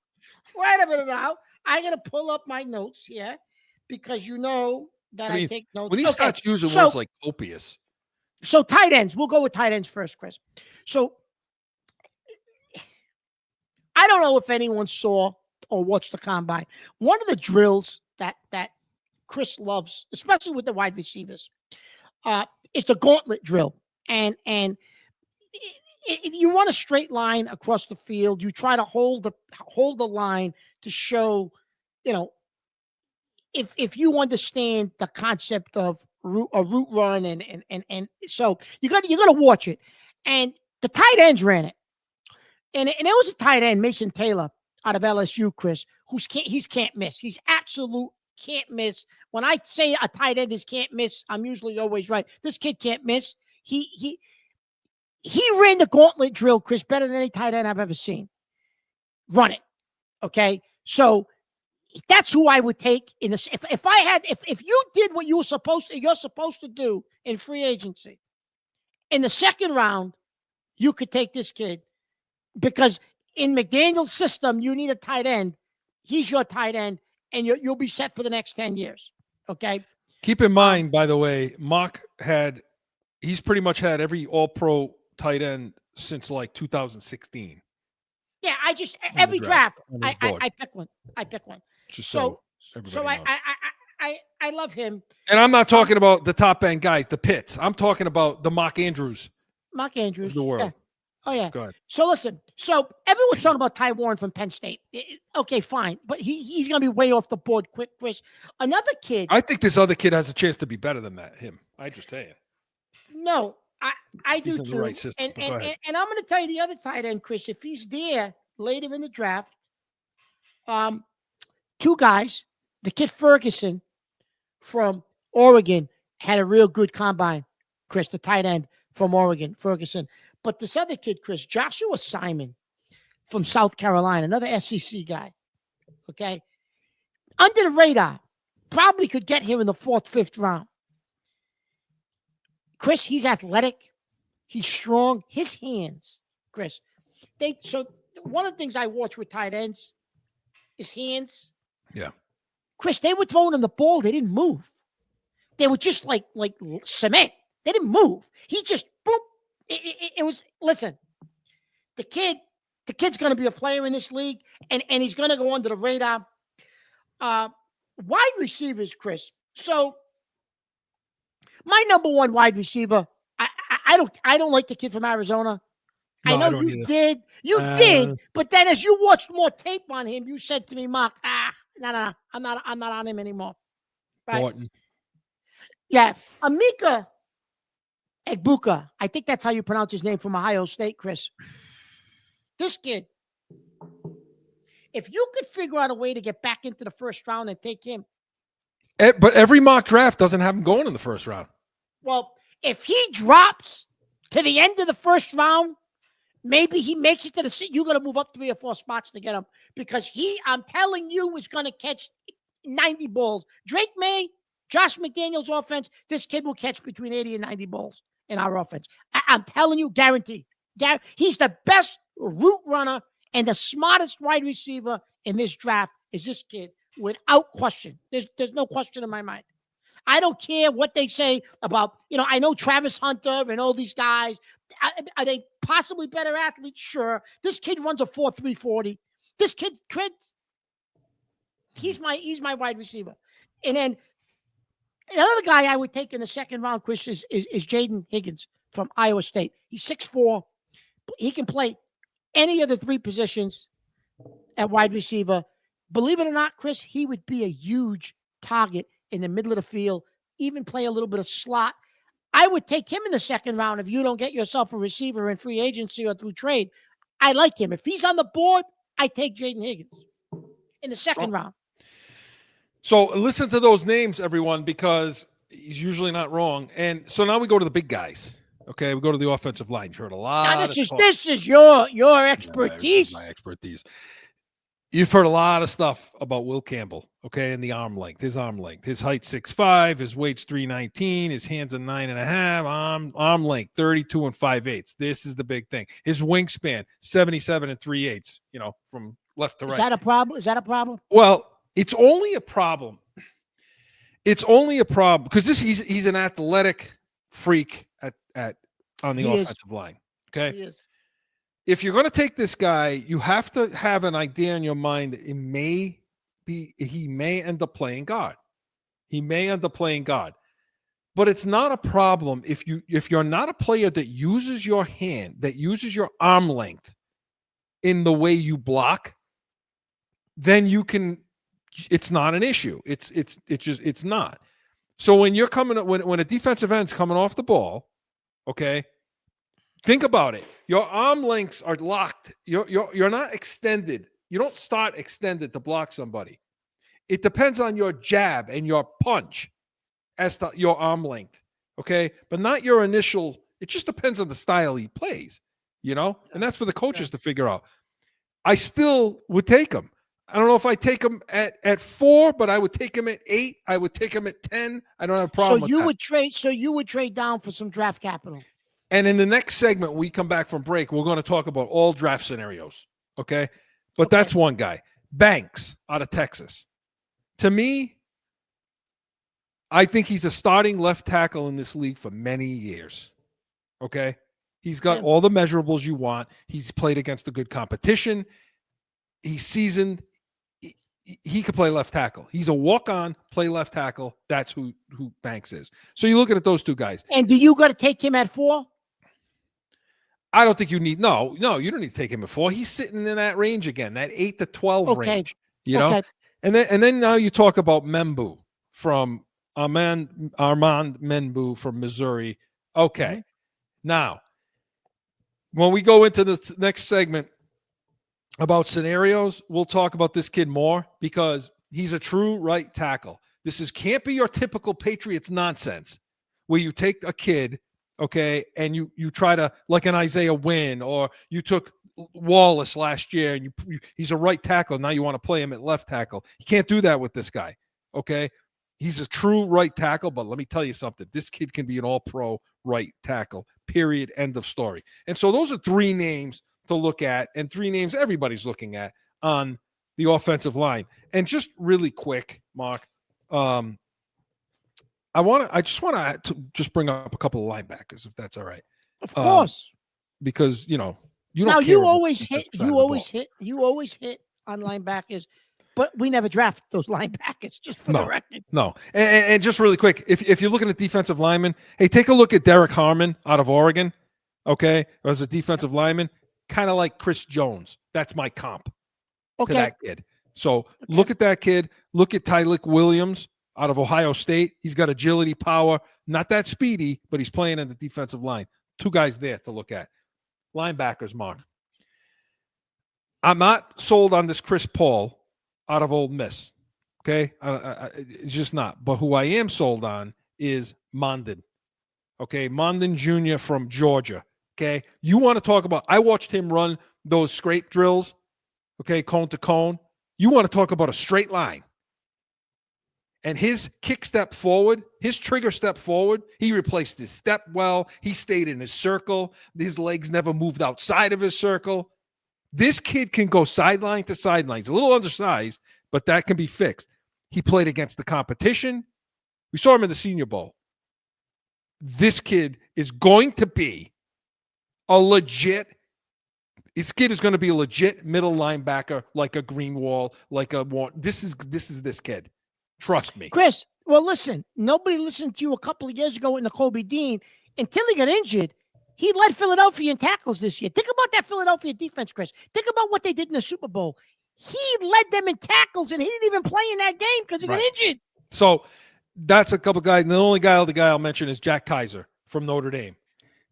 Wait a minute now. I'm gonna pull up my notes here because you know that I, I mean, take notes. when he Okay, starts using so- words like copious, So tight ends. We'll go with tight ends first, Chris. So I don't know if anyone saw or watched the combine. One of the drills that Chris loves, especially with the wide receivers, is the gauntlet drill. And you run a straight line across the field. You try to hold the line to show, if you understand the concept of a route run, and so you got to watch it. And the tight ends ran it, and it was a tight end, Mason Taylor, out of LSU, Chris, he's can't miss. He's absolute can't miss. When I say a tight end is can't miss, I'm usually always right. This kid can't miss. He ran the gauntlet drill, Chris, better than any tight end I've ever seen. Run it. Okay. So that's who I would take in this. If you did what you're supposed to do in free agency in the second round, you could take this kid because in McDaniel's system, you need a tight end. He's your tight end, and you'll be set for the next 10 years. Okay. keep in mind, by the way, Mark he's pretty much had every all-pro tight end since like 2016. Yeah, I just the every draft, draft, on his board. I pick one. I pick one. Just So everybody knows. I love him. And I'm not talking about the top end guys, the Pitts. I'm talking about the Mark Andrews Mark Andrews. of the world. Yeah. Oh yeah. Go ahead. So listen. So everyone's talking about Ty Warren from Penn State. Okay, fine, but he's going to be way off the board quick, Chris. Another kid. I think this other kid has a chance to be better than him. I just tell you. No, I He's do in the too. right system, And but go ahead. I'm going to tell you the other tight end, Chris. If he's there later in the draft, two guys. The kid Ferguson from Oregon had a real good combine, Chris, the tight end from Oregon, Ferguson. But this other kid, Chris, Joshua Simon from South Carolina, another SEC guy, okay? Under the radar, probably could get here in the 4th, 5th round. Chris, he's athletic. He's strong. His hands, Chris. So one of the things I watch with tight ends is hands. Yeah. Chris, they were throwing him the ball. They didn't move. They were just like cement. They didn't move. He just, boom. It was, listen, the kid's going to be a player in this league, and he's going to go under the radar. Wide receivers, Chris. So my number one wide receiver, I don't like the kid from Arizona. No, I know don't you either. did, but then as you watched more tape on him, you said to me, Mark, no, I'm not on him anymore. Right? Thornton. Yeah, Emeka Egbuka. I think that's how you pronounce his name, from Ohio State, Chris. This kid, if you could figure out a way to get back into the first round and take him. But every mock draft doesn't have him going in the first round. Well, if he drops to the end of the first round, maybe he makes it to the you're going to move up 3 or 4 spots to get him, because I'm telling you, is going to catch 90 balls. Drake May, Josh McDaniels offense, this kid will catch between 80 and 90 balls in our offense. I'm telling you, guaranteed. He's the best route runner and the smartest wide receiver in this draft is this kid, without question. There's no question in my mind. I don't care what they say about, I know Travis Hunter and all these guys. Are they possibly better athletes? Sure. This kid runs a 4.3 40. This kid, he's my wide receiver. And then another guy I would take in the second round, Chris, is Jaden Higgins from Iowa State. He's 6'4". He can play any of the 3 positions at wide receiver. Believe it or not, Chris, he would be a huge target in the middle of the field, even play a little bit of slot. I would take him in the second round if you don't get yourself a receiver in free agency or through trade. I like him. If he's on the board, I take Jaden Higgins in the second round. So listen to those names, everyone, because he's usually not wrong. And so now we go to the big guys. Okay, we go to the offensive line. You've heard a lot. Now, of talk. this is your Yeah, this is expertise. my expertise. You've heard a lot of stuff about Will Campbell, okay, and the arm length, his height 6'5", his weight's 319, his hands are 9.5, arm length 32 and 5/8. This is the big thing. His wingspan 77 and 3/8. You know, from left to right. Is that a problem? Is that a problem? Well, it's only a problem. It's only a problem because he's an athletic freak on the offensive line. Okay. He is. If you're going to take this guy, you have to have an idea in your mind that he may end up playing guard. He may end up playing guard. But it's not a problem if you're not a player that uses your hand, that uses your arm length in the way you block, then you can, it's not an issue. It's not. So when you're when a defensive end's coming off the ball, okay, think about it. Your arm lengths are locked. You're not extended. You don't start extended to block somebody. It depends on your jab and your punch as to your arm length, okay? But not your initial. It just depends on the style he plays, you know? And that's for the coaches to figure out. I still would take him. I don't know if I take him at 4, but I would take him at 8. I would take him at 10. I don't have a problem with that. So you would trade down for some draft capital. And in the next segment, when we come back from break, we're going to talk about all draft scenarios, okay? But that's one guy. Banks out of Texas. To me, I think he's a starting left tackle in this league for many years, okay? He's got all the measurables you want. He's played against a good competition. He's seasoned. He could play left tackle. He's a walk-on, play left tackle. That's who Banks is. So you're looking at those two guys. And do you got to take him at 4? I don't think you need no, you don't need to take him at 4. He's sitting in that range again, that 8 to 12 range. You know? And then now you talk about Membu from Armand Membu from Missouri. Okay. Mm-hmm. Now, when we go into the next segment about scenarios, we'll talk about this kid more because he's a true right tackle. This can't be your typical Patriots nonsense where you take a kid, okay, and you try to, like an Isaiah Wynn, or you took Wallace last year and he's a right tackle. Now you want to play him at left tackle. You can't do that with this guy, okay? He's a true right tackle, but let me tell you something. This kid can be an all-pro right tackle, period, end of story. And so those are 3 names to look at and 3 names everybody's looking at on the offensive line. And just really quick, Mark, I just want to bring up a couple of linebackers, if that's all right. Of course. Because, you don't now care you about always the hit, defensive side of the you always hit on linebackers, but we never draft those linebackers, just for the record. No. And just really quick, if you're looking at defensive linemen, hey, take a look at Derek Harmon out of Oregon, okay, as a defensive lineman, kind of like Chris Jones. That's my comp to that kid. So look at that kid. Look at Tylik Williams out of Ohio State. He's got agility, power, not that speedy, but he's playing in the defensive line. 2 guys there to look at. Linebackers, Mark. I'm not sold on this Chris Paul out of Ole Miss. Okay? It's just not. But who I am sold on is Mondin. Okay? Mondin Jr. from Georgia. Okay? You want to talk about, I watched him run those scrape drills, okay, cone to cone. You want to talk about a straight line. And his kick step forward, his trigger step forward, he replaced his step well. He stayed in his circle. His legs never moved outside of his circle. This kid can go sideline to sideline. He's a little undersized, but that can be fixed. He played against the competition. We saw him in the Senior Bowl. This kid is going to be this kid is going to be a legit middle linebacker, like a Greenwall, like a Warren. This is this kid. Trust me. Chris, well, listen, nobody listened to you a couple of years ago in the Kobe Dean. Until he got injured, he led Philadelphia in tackles this year. Think about that Philadelphia defense, Chris. Think about what they did in the Super Bowl. He led them in tackles, and he didn't even play in that game because he got injured. So that's a couple guys. And the only other guy I'll mention is Jack Kaiser from Notre Dame.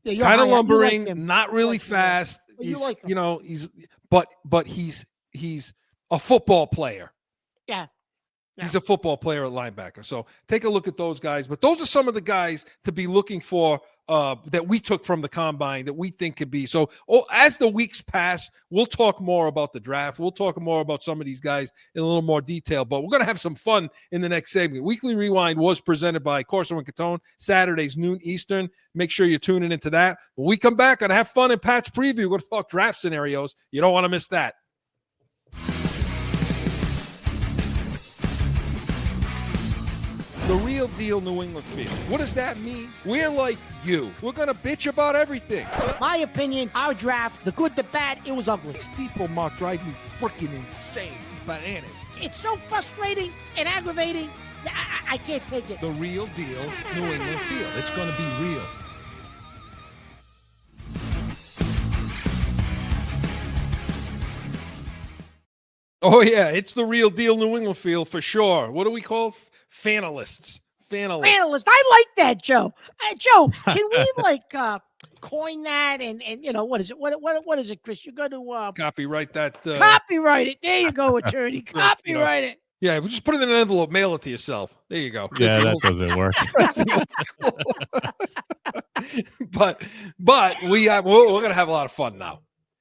Yeah, kind of lumbering, not really fast. He's, like him. He's a football player. Yeah. He's a football player at linebacker. So take a look at those guys. But those are some of the guys to be looking for that we took from the combine that we think could be. So as the weeks pass, we'll talk more about the draft. We'll talk more about some of these guys in a little more detail. But we're going to have some fun in the next segment. Weekly Rewind was presented by CORSO and CATONE, Saturdays, noon Eastern. Make sure you're tuning into that. When we come back, going to have fun in Pat's preview. We're going to talk draft scenarios. You don't want to miss that. The real deal New England field. What does that mean? We're like you. We're going to bitch about everything. My opinion, our draft, the good, the bad, it was ugly. These people, Mark, drive me freaking insane. Bananas. It's so frustrating and aggravating. I can't take it. The real deal New England field. It's going to be real. Oh, yeah. It's the real deal New England field for sure. What do we call fanalists? Fanalist. I like that, Joe. Joe, can we coin that and what is it? What is it, Chris? You got to copyright that. Copyright it. There you go, attorney. Copyright it. Yeah, we'll just put it in an envelope, mail it to yourself. There you go. Yeah, that doesn't work. but we're gonna have a lot of fun now.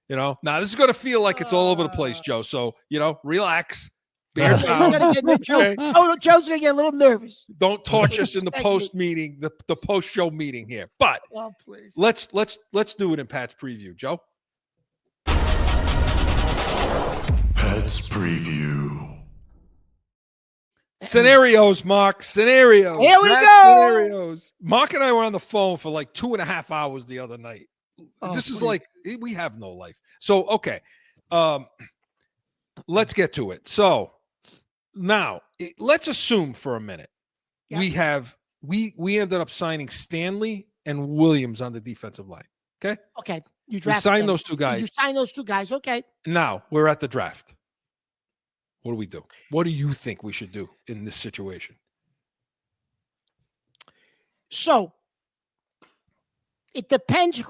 Now this is gonna feel like it's all over the place, Joe. So relax. Bear down. Joe's gonna get a little nervous. Don't torch us in the post meeting, the post show meeting here. But please. let's do it in Pat's preview, Joe. Pat's preview. Scenarios, Mark. Scenarios. Here we go. Scenarios. Mark and I were on the phone for like 2.5 hours the other night. This is like we have no life. So okay, let's get to it. So now let's assume for a minute we ended up signing Stanley and Williams on the defensive line. Okay. Okay. You signed those two guys. You signed those two guys. Okay. Now we're at the draft. What do we do? What do you think we should do in this situation? So it depends.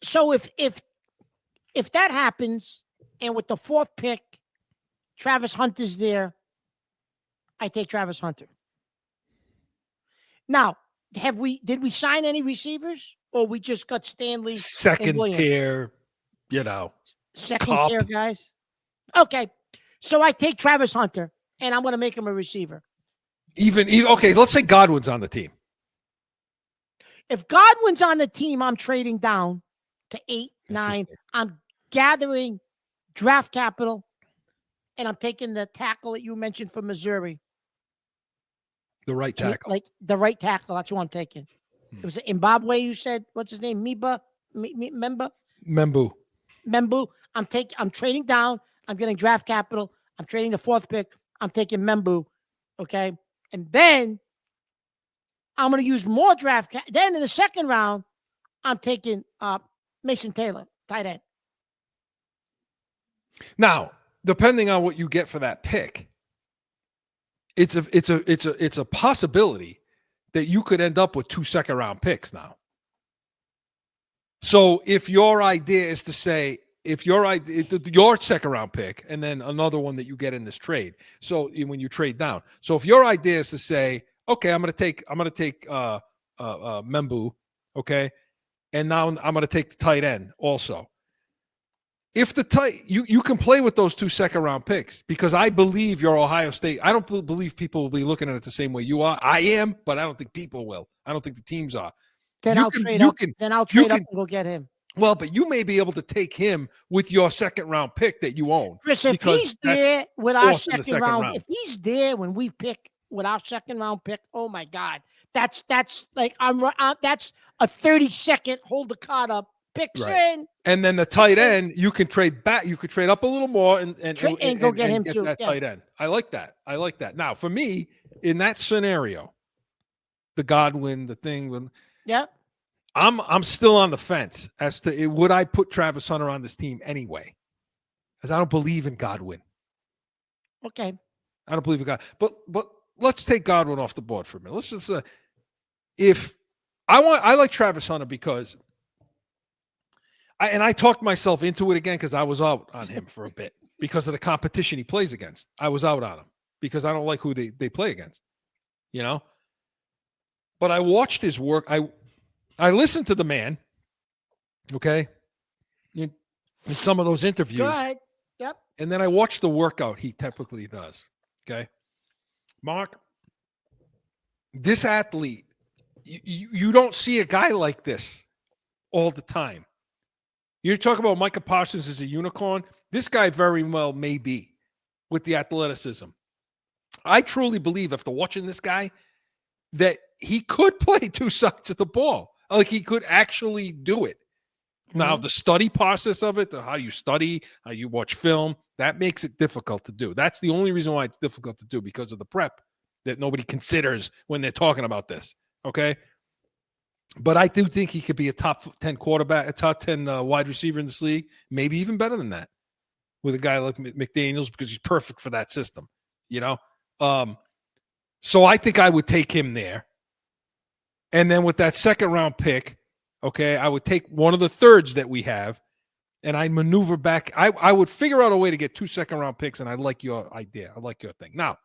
So if that happens, and with the 4th pick, Travis Hunter's there, I take Travis Hunter. Now, did we sign any receivers, or we just got Stanley? Second tier, second tier guys. Okay. So I take Travis Hunter, and I'm going to make him a receiver. Even okay, let's say Godwin's on the team. If Godwin's on the team, I'm trading down to 8, 9. I'm gathering draft capital, and I'm taking the tackle that you mentioned from Missouri. The right tackle. Like the right tackle. That's what I'm taking. It was Zimbabwe, you said. What's his name? Membu. I'm trading down. I'm getting draft capital. I'm trading the 4th pick. I'm taking Membu. Okay. And then I'm going to use more draft. Then in the 2nd round, I'm taking Mason Taylor, tight end. Now, depending on what you get for that pick, it's a possibility that you could end up with 2 second-round picks now. So if your idea is to say, your 2nd-round pick and then another one that you get in this trade. So when you trade down. So if your idea is to say, okay, I'm going to take Membu, okay, and now I'm going to take the tight end also. If you can play with those 2 second-round picks, because I believe you're Ohio State. I don't believe people will be looking at it the same way you are. I am, but I don't think people will. I don't think the teams are. Then I'll trade up and go get him. Well, but you may be able to take him with your 2nd-round pick that you own. Chris, if he's there with our second round, if he's there when we pick with our 2nd-round pick, oh my God, that's like that's a 30-second hold the card up, picks in, and then the tight end you can trade back. You could trade up a little more and go get him too. That tight end. I like that. Now, for me, in that scenario, the Godwin, the thing, I'm still on the fence as to would I put Travis Hunter on this team anyway, because I don't believe in Godwin. Okay. I don't believe in God, but let's take Godwin off the board for a minute. Let's just I like Travis Hunter because I talked myself into it again because I was out on him for a bit because of the competition he plays against. I was out on him because I don't like who they play against, you know. But I watched his work. I listened to the man, okay, in some of those interviews. Go ahead. Yep. And then I watched the workout he typically does, okay. Mark, this athlete, you don't see a guy like this all the time. You're talking about Micah Parsons as a unicorn. This guy very well may be with the athleticism. I truly believe after watching this guy that he could play two sides of the ball. Like he could actually do it. Now, the study process of it, how you study, how you watch film, that makes it difficult to do. That's the only reason why it's difficult to do, because of the prep that nobody considers when they're talking about this. Okay. But I do think he could be a top 10 quarterback, a top 10 wide receiver in this league, maybe even better than that with a guy like McDaniels, because he's perfect for that system, you know? So I think I would take him there. And then with that second round pick, okay, I would take one of the thirds that we have and I maneuver back. I would figure out a way to get 2 second-round picks, and I like your idea. I like your thing. Now,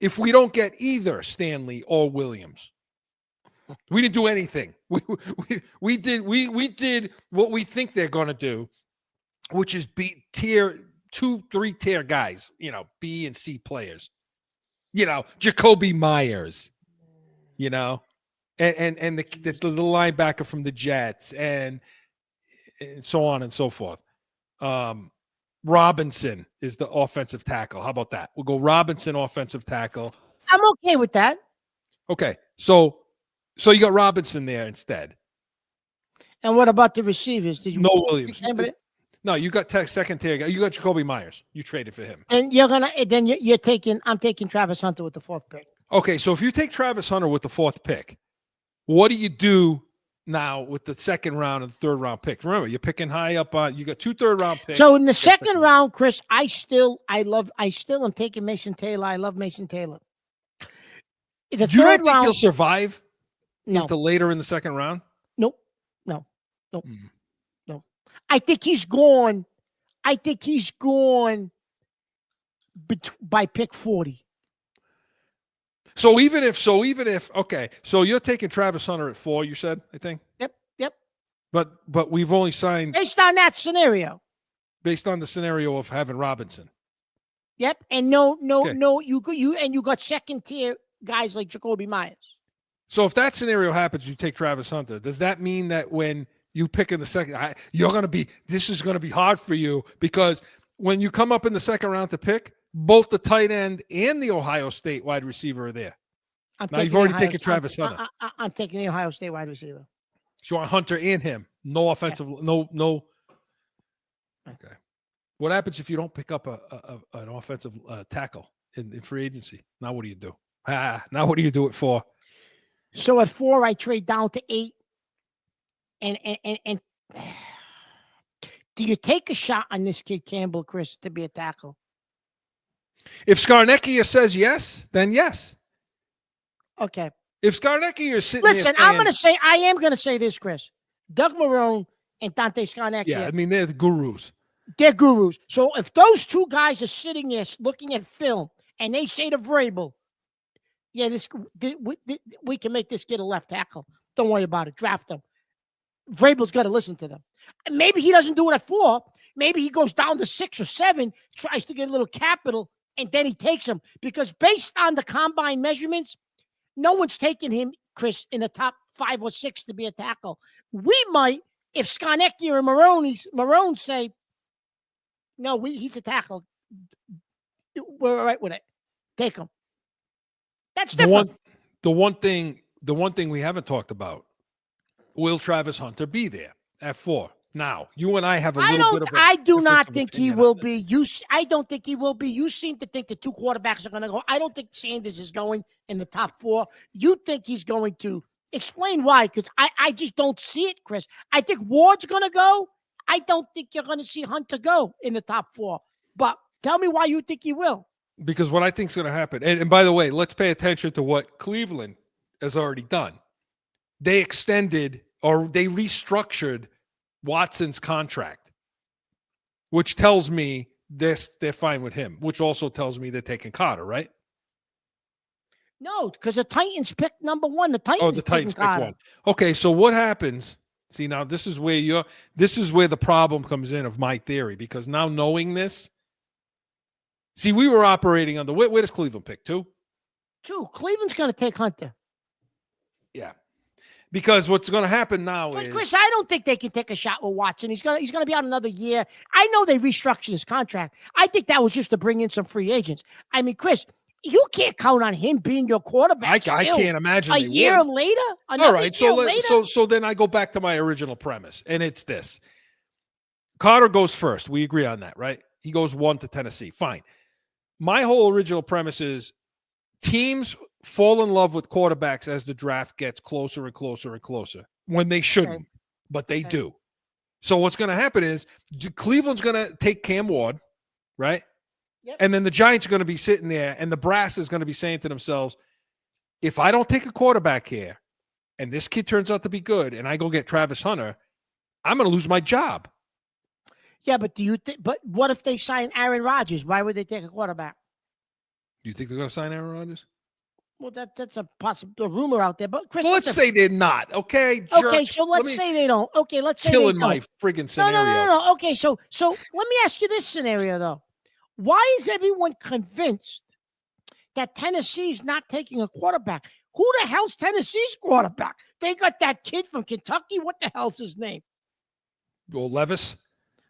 if we don't get either Stanley or Williams, we didn't do anything. We did what we think they're going to do, which is be tier 2, 3 tier guys, you know, B and C players, you know, Jacoby Myers, you know, and the linebacker from the Jets and so on and so forth. Robinson is the offensive tackle. How about that? We'll go Robinson, offensive tackle. I'm okay with that. Okay, so you got Robinson there instead. And what about the receivers? Did you No Williams? anybody? No, you got second tier guy. You got Jacoby Myers. You traded for him. And you're taking. I'm taking Travis Hunter with the 4th pick. Okay, so if you take Travis Hunter with the 4th pick, what do you do now with the 2nd round and the 3rd round pick? Remember, you're picking high up on. You got 2 3rd round picks. So in the 2nd round, Chris, I still am taking Mason Taylor. I love Mason Taylor. The Do you 3rd don't think round, he'll survive no, into later in the 2nd round? no. I think he's gone. By pick 40. So even if okay, so you're taking Travis Hunter at 4, you said, I think. Yep. But we've only signed Based on that scenario. based on the scenario of having Robinson. Yep. And no, Okay. you got 2nd tier guys like Jacoby Myers. So if that scenario happens, you take Travis Hunter. Does that mean that when you pick in the second, this is going to be hard for you, because when you come up in the 2nd round to pick, both the tight end and the Ohio State wide receiver are there. Now you've already taken Travis Hunter. I'm taking the Ohio State wide receiver. So you want Hunter and him. No offensive, no. Okay. What happens if you don't pick up an offensive tackle in free agency? Now what do you do? Now what do you do it for? So at 4, I trade down to 8. And do you take a shot on this kid Campbell, Chris, to be a tackle? If Scarnecchia says yes, then yes. Okay. If Scarnecchia is sitting Listen, there saying, I am going to say this, Chris. Doug Marrone and Dante Scarnecchia. yeah, I mean, they're the gurus. They're gurus. So if those 2 guys are sitting there looking at film and they say to Vrabel, yeah, we can make this kid a left tackle. Don't worry about it. Draft him. Vrabel's got to listen to them. And maybe he doesn't do it at 4. Maybe he goes down to 6 or 7, tries to get a little capital, and then he takes him. Because based on the combine measurements, no one's taking him, Chris, in the top 5 or 6 to be a tackle. We might, if Scarnecchia or Marrone say, no, he's a tackle. We're all right with it. Take him. That's different. The one thing we haven't talked about, will Travis Hunter be there at 4? Now, you and I have a little bit of I do not think he will be. I don't think he will be. You seem to think the 2 quarterbacks are going to go. I don't think Sanders is going in the top 4. You think he's going to. Explain why, because I just don't see it, Chris. I think Ward's going to go. I don't think you're going to see Hunter go in the top 4. But tell me why you think he will. Because what I think is going to happen, and by the way, let's pay attention to what Cleveland has already done. They extended or they restructured Watson's contract, which tells me they're fine with him, which also tells me they're taking Carter, right? No, because the Titans picked number 1. The Titans. Oh, the Titans picked Carter. one. Okay, so what happens? See, now this is where the problem comes in of my theory, because now knowing this, see, we were operating under where does Cleveland pick 2? 2. Cleveland's going to take Hunter. Yeah, because what's going to happen now But is Chris, I don't think they can take a shot with Watson. He's gonna be out another year. I know they restructured his contract. I think that was just to bring in some free agents. I mean, Chris, you can't count on him being your quarterback. I can't imagine a they year would. later. All right, so then I go back to my original premise, and it's this: Carter goes first. We agree on that, right? He goes 1 to Tennessee. Fine. My whole original premise is teams fall in love with quarterbacks as the draft gets closer and closer and closer, when they shouldn't, but they do. So what's going to happen is Cleveland's going to take Cam Ward, right? Yep. And then the Giants are going to be sitting there, and the brass is going to be saying to themselves, if I don't take a quarterback here and this kid turns out to be good and I go get Travis Hunter, I'm going to lose my job. Yeah, but but what if they sign Aaron Rodgers? Why would they take a quarterback? Do you think they're going to sign Aaron Rodgers? Well, that's a possible rumor out there. But Chris, Well, let's say they're not. Okay. Okay, so let's say they don't. Okay, let's say they don't. Killing my friggin' scenario. No. Okay, so let me ask you this scenario though. Why is everyone convinced that Tennessee's not taking a quarterback? Who the hell's Tennessee's quarterback? They got that kid from Kentucky. What the hell's his name? Well, Levis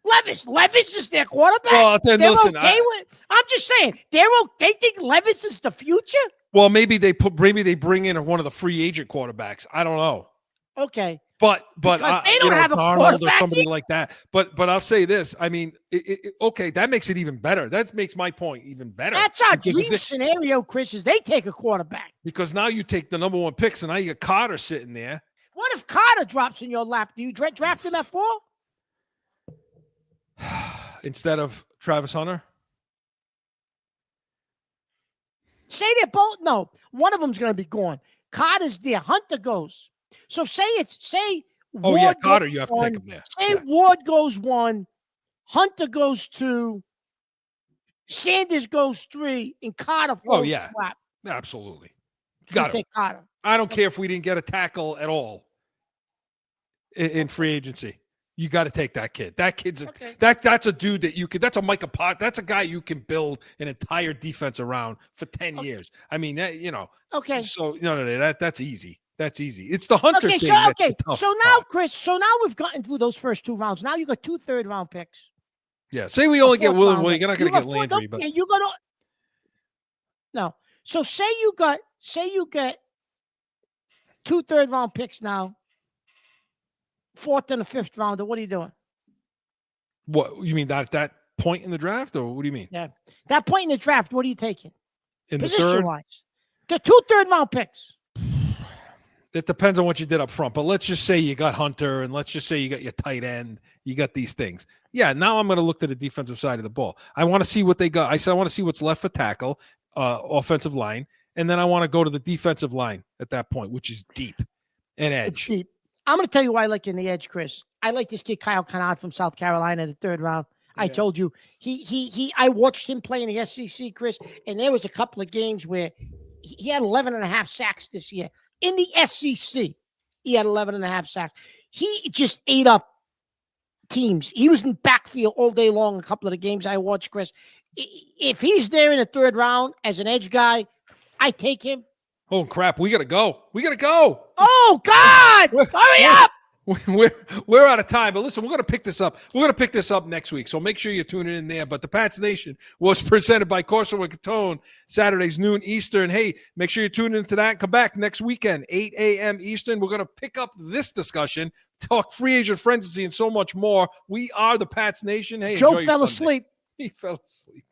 is their quarterback. Well, then they're listen, okay with. I'm just saying they think Levis is the future. Well, maybe they bring in one of the free agent quarterbacks. I don't know. Okay. But because they don't have a Darnold quarterback or somebody like that. But I'll say this. I mean, okay, that makes it even better. That makes my point even better. That's our dream scenario, Chris, is they take a quarterback. Because now you take the number 1 picks, and now you got Carter sitting there. What if Carter drops in your lap? Do you draft him at 4? Instead of Travis Hunter? Say they're both. No, one of them's going to be gone. Carter's there. Hunter goes. So say Oh, Ward yeah, Carter, goes you have to 1, take him there. Say Yeah. Ward goes 1, Hunter goes 2, Sanders goes 3, and Carter falls Oh, yeah. flat. Absolutely. You Got it. take Carter. I don't care if we didn't get a tackle at all in free agency. You got to take that kid. That kid's that's a dude that you could. That's a Micah Pot. That's a guy you can build an entire defense around for 10 years. I mean, Okay. So that's easy. That's easy. It's the Hunter thing. So that's the tough now, part. Chris. So now we've gotten through those first 2 rounds. Now you got 2 third-round picks. Yeah. Say we only get fourth William. rounder. Well, you're not going to get Landry, Yeah, but you got no. So say you get 2 third-round picks now. 4th and a 5th rounder. What are you doing? what you mean that point in the draft, or what do you mean? Yeah, that point in the draft. What are you taking? In the Position third, wise, the 2 third-round picks. it depends on what you did up front. But let's just say you got Hunter, and let's just say you got your tight end. You got these things. Yeah. Now I'm going to look to the defensive side of the ball. I want to see what they got. I want to see what's left for tackle, offensive line, and then I want to go to the defensive line at that point, which is deep and edge. It's deep. I'm going to tell you why I like in the edge, Chris. I like this kid Kyle Kennard from South Carolina in the 3rd round. I told you I watched him play in the SEC, Chris, and there was a couple of games where he had 11 and a half sacks this year in the SEC. He had 11 and a half sacks. He just ate up teams. He was in backfield all day long. A couple of the games I watched, Chris. If he's there in the 3rd round as an edge guy, I take him. Oh crap! We gotta go. Oh God! Hurry up! We're out of time, but listen, we're going to pick this up. We're going to pick this up next week, so make sure you're tuning in there. But the Pats Nation was presented by CORSO and CATONE, Saturdays, noon Eastern. Hey, make sure you're tuning into that. Come back next weekend, 8 a.m. Eastern. We're going to pick up this discussion, talk free agent frenzy, and so much more. We are the Pats Nation. Hey, Joe enjoy your fell Sunday. asleep. He fell asleep.